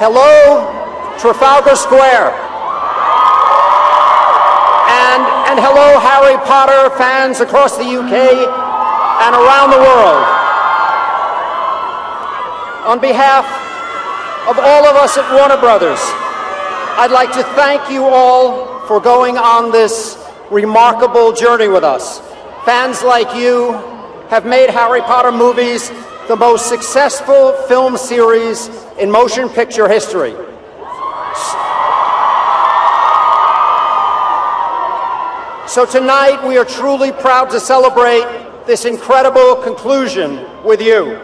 Hello, Trafalgar Square. And hello, Harry Potter fans across the UK and around the world. On behalf of all of us at Warner Brothers, I'd like to thank you all for going on this remarkable journey with us. Fans like you have made Harry Potter movies the most successful film series in motion picture history. So tonight we are truly proud to celebrate this incredible conclusion with you.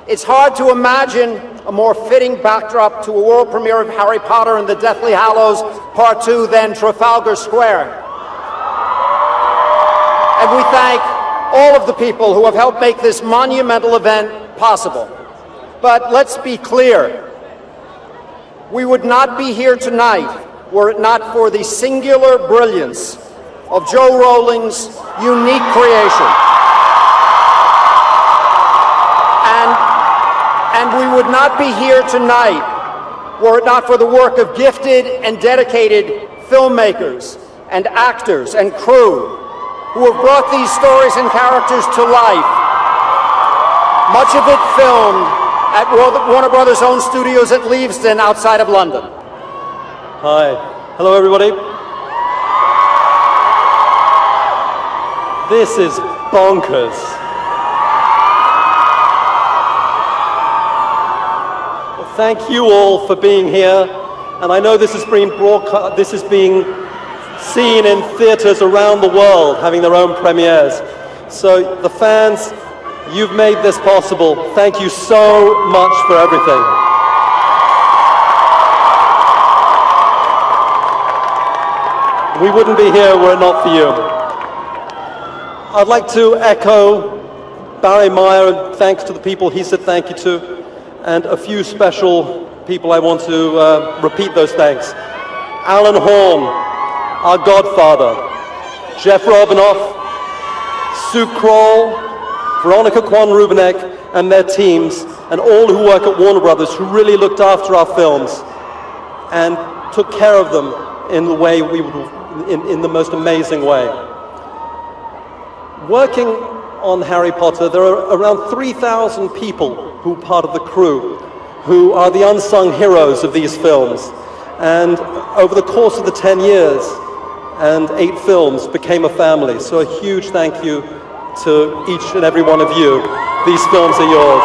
It's hard to imagine a more fitting backdrop to a world premiere of Harry Potter and the Deathly Hallows Part 2 than Trafalgar Square. And we thank all of the people who have helped make this monumental event possible. But let's be clear, we would not be here tonight were it not for the singular brilliance of Joe Rowling's unique creation. And we would not be here tonight were it not for the work of gifted and dedicated filmmakers and actors and crew who have brought these stories and characters to life, much of it filmed at Warner Brothers' own studios at Leavesden outside of London. Hi. Hello, everybody. This is bonkers. Well, thank you all for being here, and I know this is being broadcast, this is being seen in theaters around the world, having their own premieres. So the fans, you've made this possible. Thank you so much for everything. We wouldn't be here were it not for you. I'd like to echo Barry Meyer, and thanks to the people he said thank you to, and a few special people I want to repeat those thanks. Alan Horn, our godfather, Jeff Robinoff, Sue Kroll, Veronica Kwan-Rubenek and their teams, and all who work at Warner Brothers who really looked after our films and took care of them in the way in the most amazing way. Working on Harry Potter, there are around 3,000 people who are part of the crew, who are the unsung heroes of these films. And over the course of the 10 years and 8 films became a family. So a huge thank you to each and every one of you. These films are yours.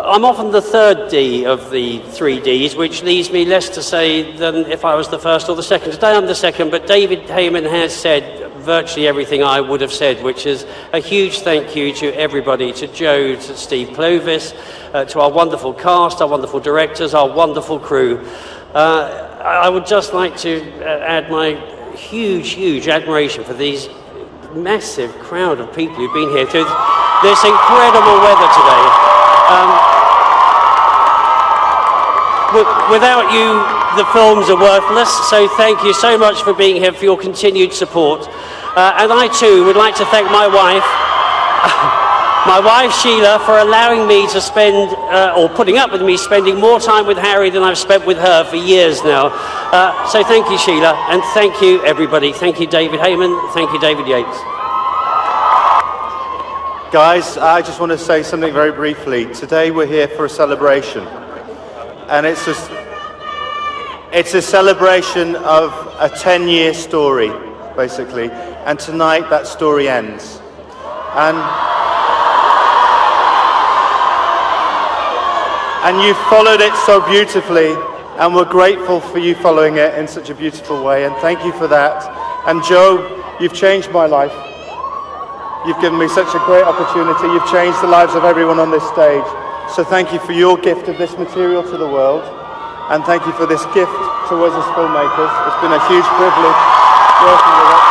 I'm often the third D of the 3 Ds, which leaves me less to say than if I was the first or the second. Today I'm the second, but David Heyman has said virtually everything I would have said, which is a huge thank you to everybody, to Joe, to Steve Clovis, to our wonderful cast, our wonderful directors, our wonderful crew. I would just like to add my huge admiration for these massive crowd of people who've been here to this incredible weather today. Without you, the films are worthless, so thank you so much for being here, for your continued support. And I too would like to thank my wife, Sheila, for allowing me to spend, or putting up with me spending more time with Harry than I've spent with her for years now. So thank you, Sheila, and thank you, everybody. Thank you, David Heyman. Thank you, David Yates. Guys, I just want to say something very briefly. Today we're here for a celebration. And it's a celebration of a 10-year story, basically. And tonight that story ends. And you followed it so beautifully, and we're grateful for you following it in such a beautiful way, and thank you for that. And Joe, you've changed my life. You've given me such a great opportunity. You've changed the lives of everyone on this stage. So thank you for your gift of this material to the world, and thank you for this gift to us as filmmakers. It's been a huge privilege working with it.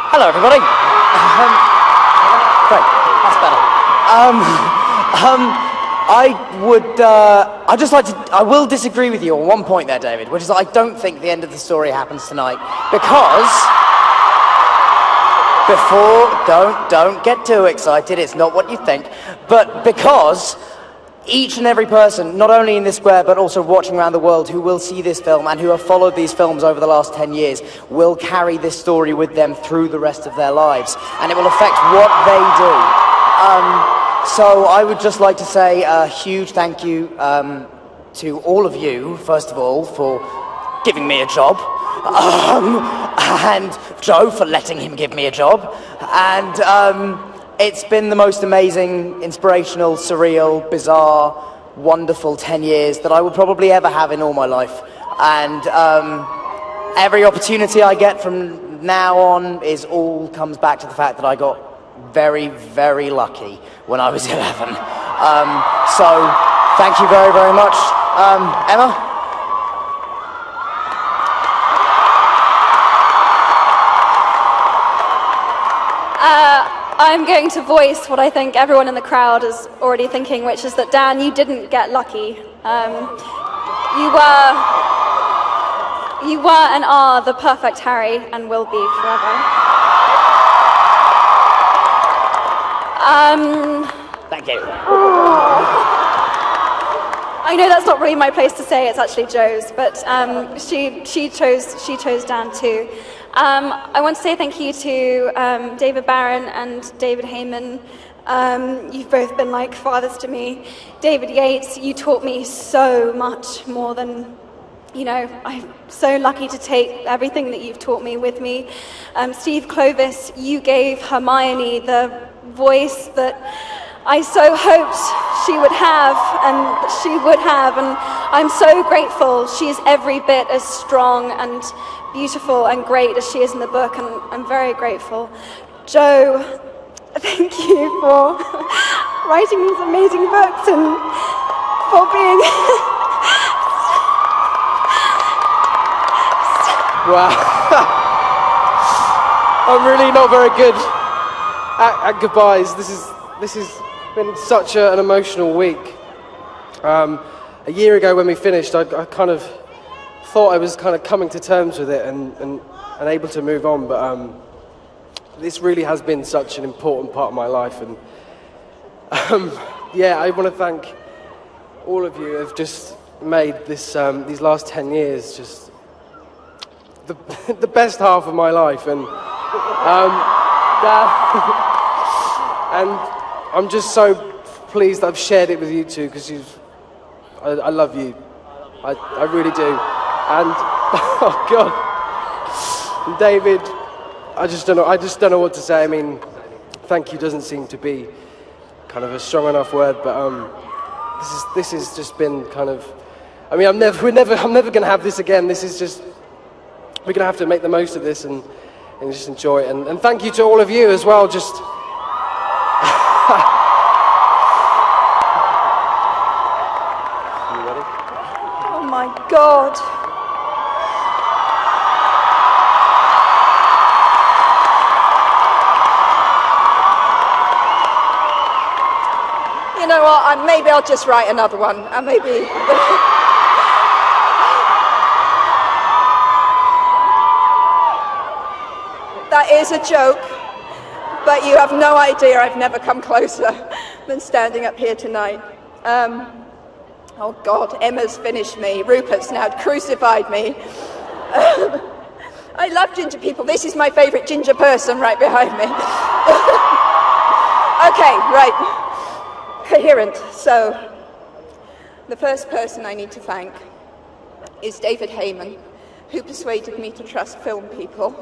Hello, everybody. Great, that's better. I will disagree with you on one point there, David, which is that I don't think the end of the story happens tonight, because don't get too excited, it's not what you think, but because each and every person, not only in this square, but also watching around the world, who will see this film and who have followed these films over the last 10 years, will carry this story with them through the rest of their lives, and it will affect what they do. So I would just like to say a huge thank you to all of you, first of all, for giving me a job, and Joe for letting him give me a job, and it's been the most amazing, inspirational, surreal, bizarre, wonderful 10 years that I will probably ever have in all my life. And every opportunity I get from now on all comes back to the fact that I got very, very lucky when I was 11. So thank you very, very much. Emma? I'm going to voice what I think everyone in the crowd is already thinking, which is that, Dan, you didn't get lucky. You were and are the perfect Harry and will be forever. Thank you. I know that's not really my place to say, it's actually Joe's, but she chose Dan too. I want to say thank you to David Barron and David Heyman. You've both been like fathers to me. David Yates, you taught me so much more than, you know, I'm so lucky to take everything that you've taught me with me. Steve Clovis, you gave Hermione the voice that I so hoped she would have, and she would have, and I'm so grateful. She's every bit as strong and beautiful and great as she is in the book, and I'm very grateful. Joe, thank you for writing these amazing books and for being... Wow. I'm really not very good at goodbyes. This has been such an emotional week. A year ago when we finished, I kind of thought I was kind of coming to terms with it and able to move on, but this really has been such an important part of my life, and yeah, I want to thank all of you who have just made this these last 10 years just the best half of my life, and and I'm just so pleased that I've shared it with you two, because I love you. I really do. And oh God, and David, I just don't know what to say. I mean, thank you doesn't seem to be kind of a strong enough word, but this has just been kind of. I mean, I'm never going to have this again. This is just, we're going to have to make the most of this and just enjoy it. And thank you to all of you as well. Just. You ready? Oh my God. You know what, maybe I'll just write another one, and maybe... That is a joke, but you have no idea I've never come closer than standing up here tonight. Oh God, Emma's finished me, Rupert's now crucified me. I love ginger people. This is my favourite ginger person right behind me. Okay, right. Coherent. So, the first person I need to thank is David Heyman, who persuaded me to trust film people.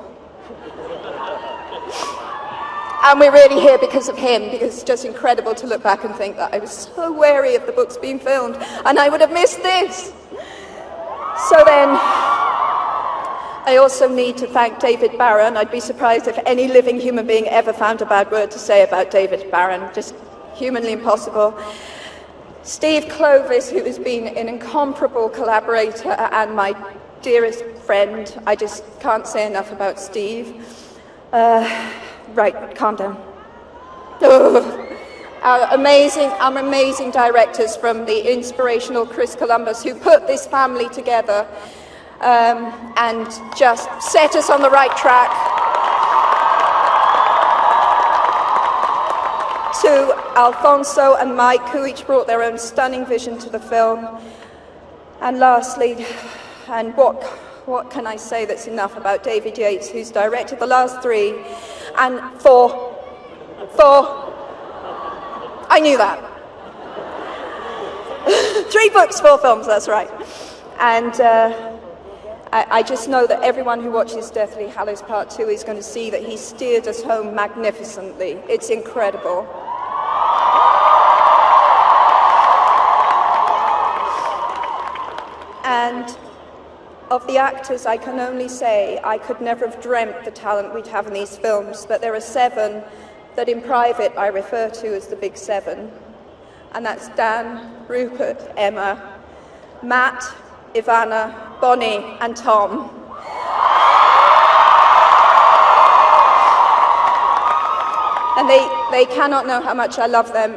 And we're really here because of him, because it's just incredible to look back and think that I was so wary of the books being filmed, and I would have missed this. So then, I also need to thank David Barron. I'd be surprised if any living human being ever found a bad word to say about David Barron. Just humanly impossible. Steve Clovis, who has been an incomparable collaborator and my dearest friend. I just can't say enough about Steve. Right, calm down. Our amazing directors from the inspirational Chris Columbus, who put this family together and just set us on the right track. to Alfonso and Mike, who each brought their own stunning vision to the film. And lastly, and what can I say that's enough about David Yates, who's directed the last three, and four, I knew that. 3 books, 4 films, that's right. And I just know that everyone who watches Deathly Hallows Part 2 is going to see that he steered us home magnificently. It's incredible. And of the actors, I can only say I could never have dreamt the talent we'd have in these films, but there are 7 that in private I refer to as the Big 7. And that's Dan, Rupert, Emma, Matt, Ivana, Bonnie, and Tom. And they cannot know how much I love them,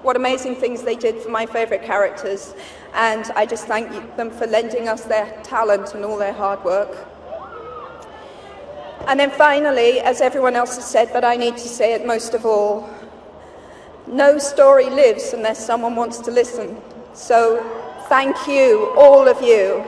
what amazing things they did for my favourite characters. And I just thank them for lending us their talent and all their hard work. And then finally, as everyone else has said, but I need to say it most of all, no story lives unless someone wants to listen. So thank you, all of you.